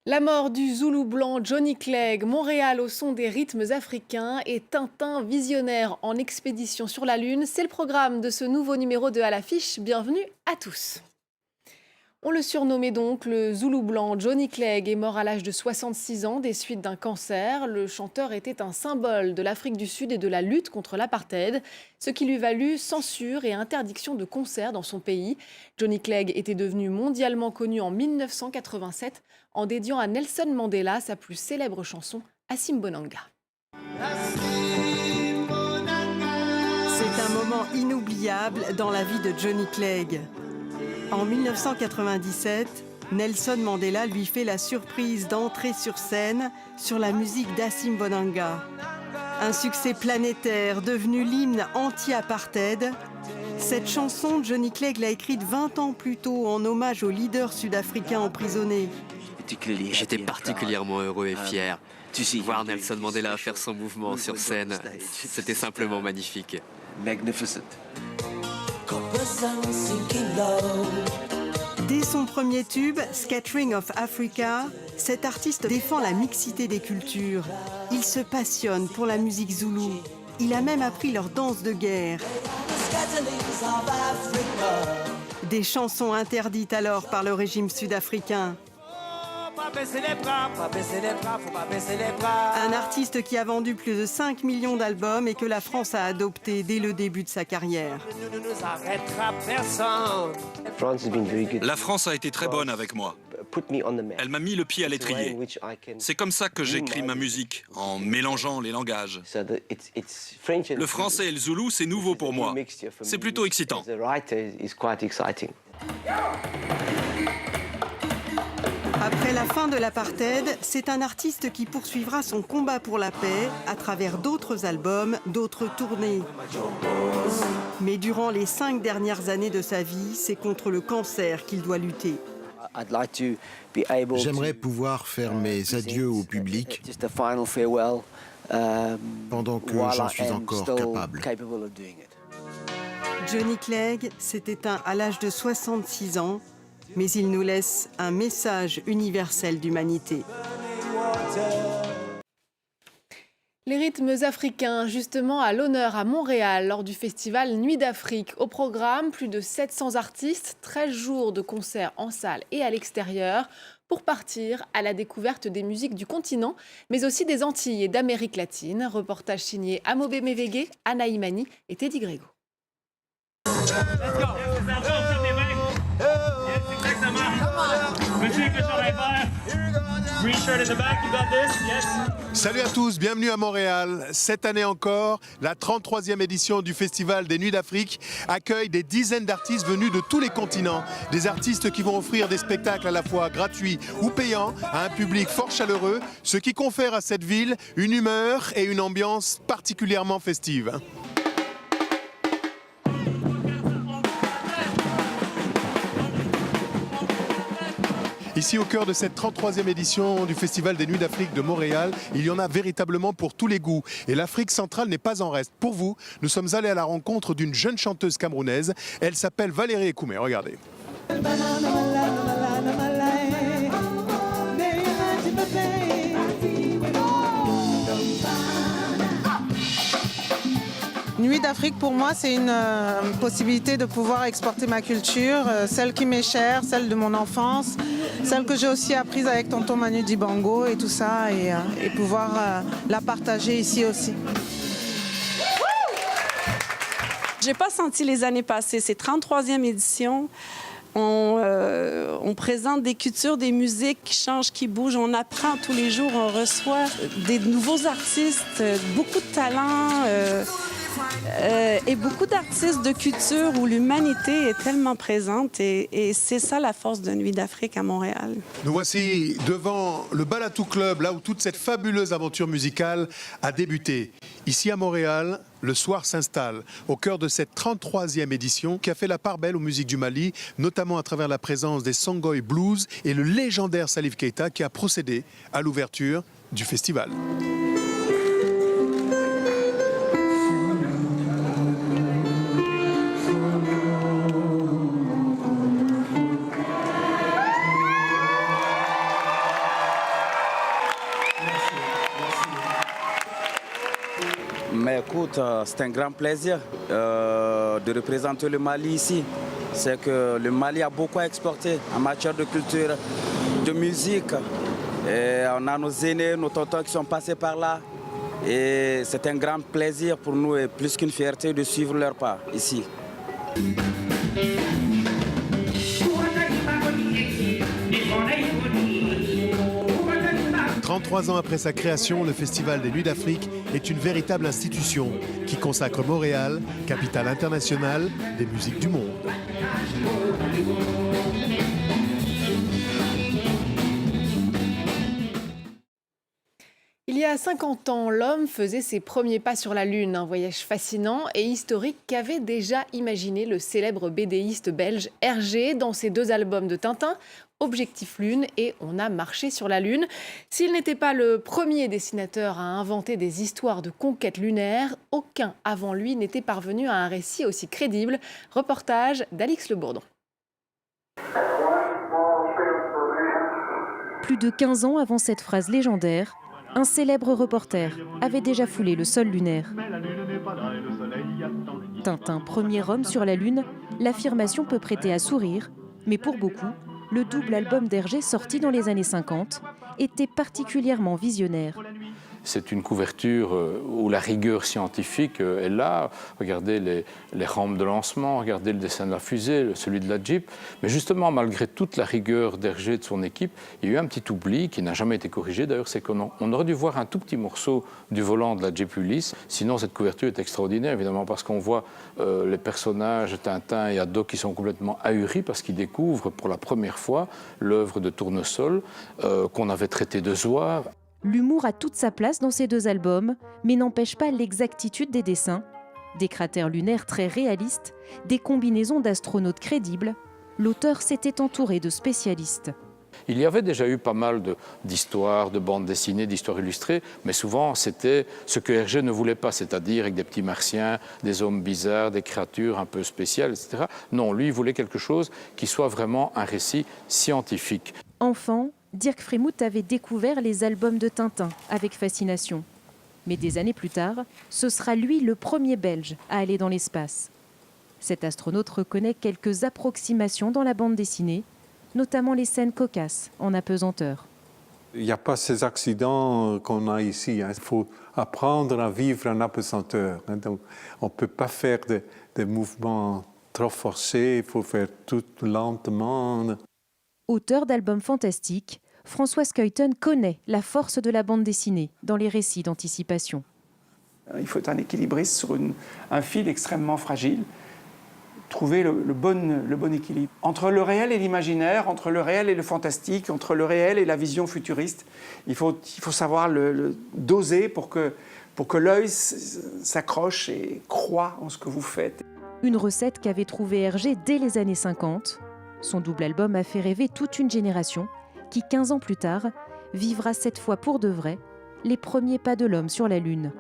La mort du Zoulou blanc Johnny Clegg, Montréal au son des rythmes africains et Tintin visionnaire en expédition sur la Lune, c'est le programme de ce nouveau numéro de À l'affiche. Bienvenue à tous. On le surnommait donc le Zoulou blanc. Johnny Clegg est mort à l'âge de 66 ans des suites d'un cancer. Le chanteur était un symbole de l'Afrique du Sud et de la lutte contre l'apartheid, ce qui lui valut censure et interdiction de concerts dans son pays. Johnny Clegg était devenu mondialement connu en 1987 en dédiant à Nelson Mandela sa plus célèbre chanson, Asimbonanga. C'est un moment inoubliable dans la vie de Johnny Clegg. En 1997, Nelson Mandela lui fait la surprise d'entrer sur scène sur la musique d'Asimbonanga. Un succès planétaire devenu l'hymne anti-apartheid. Cette chanson, Johnny Clegg l'a écrite 20 ans plus tôt en hommage aux leaders sud-africains emprisonnés. J'étais particulièrement heureux et fier. Voir Nelson Mandela faire son mouvement sur scène, c'était simplement magnifique. Dès son premier tube, Scattering of Africa, cet artiste défend la mixité des cultures. Il se passionne pour la musique zoulou. Il a même appris leur danse de guerre. Des chansons interdites alors par le régime sud-africain. Un artiste qui a vendu plus de 5 millions d'albums et que la France a adopté dès le début de sa carrière. La France a été très bonne avec moi. Elle m'a mis le pied à l'étrier. C'est comme ça que j'écris ma musique, en mélangeant les langages. Le français et le zoulou, c'est nouveau pour moi. C'est plutôt excitant. Après la fin de l'apartheid, c'est un artiste qui poursuivra son combat pour la paix à travers d'autres albums, d'autres tournées. Mais durant les 5 dernières années de sa vie, c'est contre le cancer qu'il doit lutter. J'aimerais pouvoir faire mes adieux au public pendant que j'en suis encore capable. Johnny Clegg s'est éteint à l'âge de 66 ans, mais il nous laisse un message universel d'humanité. Les rythmes africains, justement à l'honneur à Montréal lors du festival Nuit d'Afrique. Au programme, plus de 700 artistes, 13 jours de concerts en salle et à l'extérieur pour partir à la découverte des musiques du continent, mais aussi des Antilles et d'Amérique latine. Reportage signé Amobe Mevege, Anna Imani et Teddy Grego. Salut à tous, bienvenue à Montréal. Cette année encore, la 33e édition du Festival des Nuits d'Afrique accueille des dizaines d'artistes venus de tous les continents. Des artistes qui vont offrir des spectacles à la fois gratuits ou payants à un public fort chaleureux, ce qui confère à cette ville une humeur et une ambiance particulièrement festive. Ici, au cœur de cette 33e édition du Festival des Nuits d'Afrique de Montréal, il y en a véritablement pour tous les goûts. Et l'Afrique centrale n'est pas en reste. Pour vous, nous sommes allés à la rencontre d'une jeune chanteuse camerounaise. Elle s'appelle Valérie Ekoumé. Regardez. Nuit d'Afrique, pour moi, c'est une possibilité de pouvoir exporter ma culture, celle qui m'est chère, celle de mon enfance, celle que j'ai aussi apprise avec tonton Manu Dibango et tout ça, et pouvoir la partager ici aussi. J'ai pas senti les années passées. C'est 33e édition. On présente des cultures, des musiques qui changent, qui bougent. On apprend tous les jours. On reçoit des nouveaux artistes, beaucoup de talents. Et beaucoup d'artistes de culture où l'humanité est tellement présente et c'est ça la force de Nuit d'Afrique à Montréal. Nous voici devant le Balatou Club, là où toute cette fabuleuse aventure musicale a débuté. Ici à Montréal, le soir s'installe au cœur de cette 33e édition qui a fait la part belle aux musiques du Mali, notamment à travers la présence des Songhai Blues et le légendaire Salif Keita qui a procédé à l'ouverture du festival. Mais écoute, c'est un grand plaisir de représenter le Mali ici. C'est que le Mali a beaucoup à exporter en matière de culture, de musique. Et on a nos aînés, nos tontons qui sont passés par là. Et c'est un grand plaisir pour nous et plus qu'une fierté de suivre leur pas ici. 33 ans après sa création, le Festival des Nuits d'Afrique est une véritable institution qui consacre Montréal, capitale internationale des musiques du monde. Il y a 50 ans, l'homme faisait ses premiers pas sur la Lune, un voyage fascinant et historique qu'avait déjà imaginé le célèbre BDiste belge Hergé dans ses 2 albums de Tintin, Objectif Lune et On a marché sur la Lune. S'il n'était pas le premier dessinateur à inventer des histoires de conquête lunaire, aucun avant lui n'était parvenu à un récit aussi crédible. Reportage d'Alix Le Bourdon. Plus de 15 ans avant cette phrase légendaire, un célèbre reporter avait déjà foulé le sol lunaire. Tintin, premier homme sur la Lune, l'affirmation peut prêter à sourire, mais pour beaucoup, le double album d'Hergé sorti dans les années 50 était particulièrement visionnaire. C'est une couverture où la rigueur scientifique est là. Regardez les rampes de lancement, regardez le dessin de la fusée, celui de la Jeep. Mais justement, malgré toute la rigueur d'Hergé et de son équipe, il y a eu un petit oubli qui n'a jamais été corrigé. D'ailleurs, c'est qu'on aurait dû voir un tout petit morceau du volant de la Jeep Ulysse. Sinon, cette couverture est extraordinaire, évidemment, parce qu'on voit les personnages Tintin et Haddock qui sont complètement ahuris parce qu'ils découvrent pour la première fois l'œuvre de Tournesol qu'on avait traité de zouave. L'humour a toute sa place dans ces 2 albums, mais n'empêche pas l'exactitude des dessins. Des cratères lunaires très réalistes, des combinaisons d'astronautes crédibles, l'auteur s'était entouré de spécialistes. Il y avait déjà eu pas mal d'histoires, de bandes dessinées, d'histoires illustrées, mais souvent c'était ce que Hergé ne voulait pas, c'est-à-dire avec des petits martiens, des hommes bizarres, des créatures un peu spéciales, etc. Non, lui, il voulait quelque chose qui soit vraiment un récit scientifique. Enfant, Dirk Frémouth avait découvert les albums de Tintin avec fascination. Mais des années plus tard, ce sera lui le premier Belge à aller dans l'espace. Cet astronaute reconnaît quelques approximations dans la bande dessinée, notamment les scènes cocasses en apesanteur. Il n'y a pas ces accidents qu'on a ici. Il faut apprendre à vivre en apesanteur. Donc, on ne peut pas faire des mouvements trop forcés, il faut faire tout lentement. Auteur d'albums fantastiques, François Skeuten connaît la force de la bande dessinée dans les récits d'anticipation. Il faut être un équilibriste sur un fil extrêmement fragile, trouver le bon équilibre. Entre le réel et l'imaginaire, entre le réel et le fantastique, entre le réel et la vision futuriste, il faut savoir le doser pour que l'œil s'accroche et croit en ce que vous faites. Une recette qu'avait trouvée Hergé dès les années 50. Son double album a fait rêver toute une génération qui, 15 ans plus tard, vivra cette fois pour de vrai les premiers pas de l'homme sur la Lune.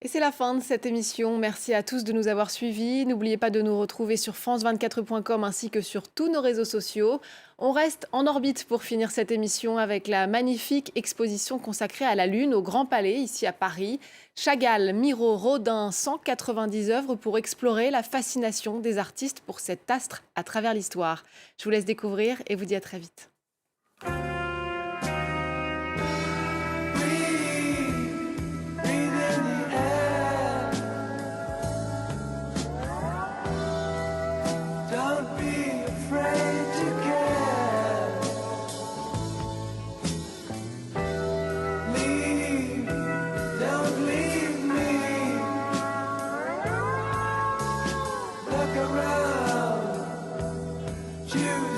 Et c'est la fin de cette émission. Merci à tous de nous avoir suivis. N'oubliez pas de nous retrouver sur france24.com ainsi que sur tous nos réseaux sociaux. On reste en orbite pour finir cette émission avec la magnifique exposition consacrée à la Lune au Grand Palais, ici à Paris. Chagall, Miro, Rodin, 190 œuvres pour explorer la fascination des artistes pour cet astre à travers l'histoire. Je vous laisse découvrir et vous dis à très vite. You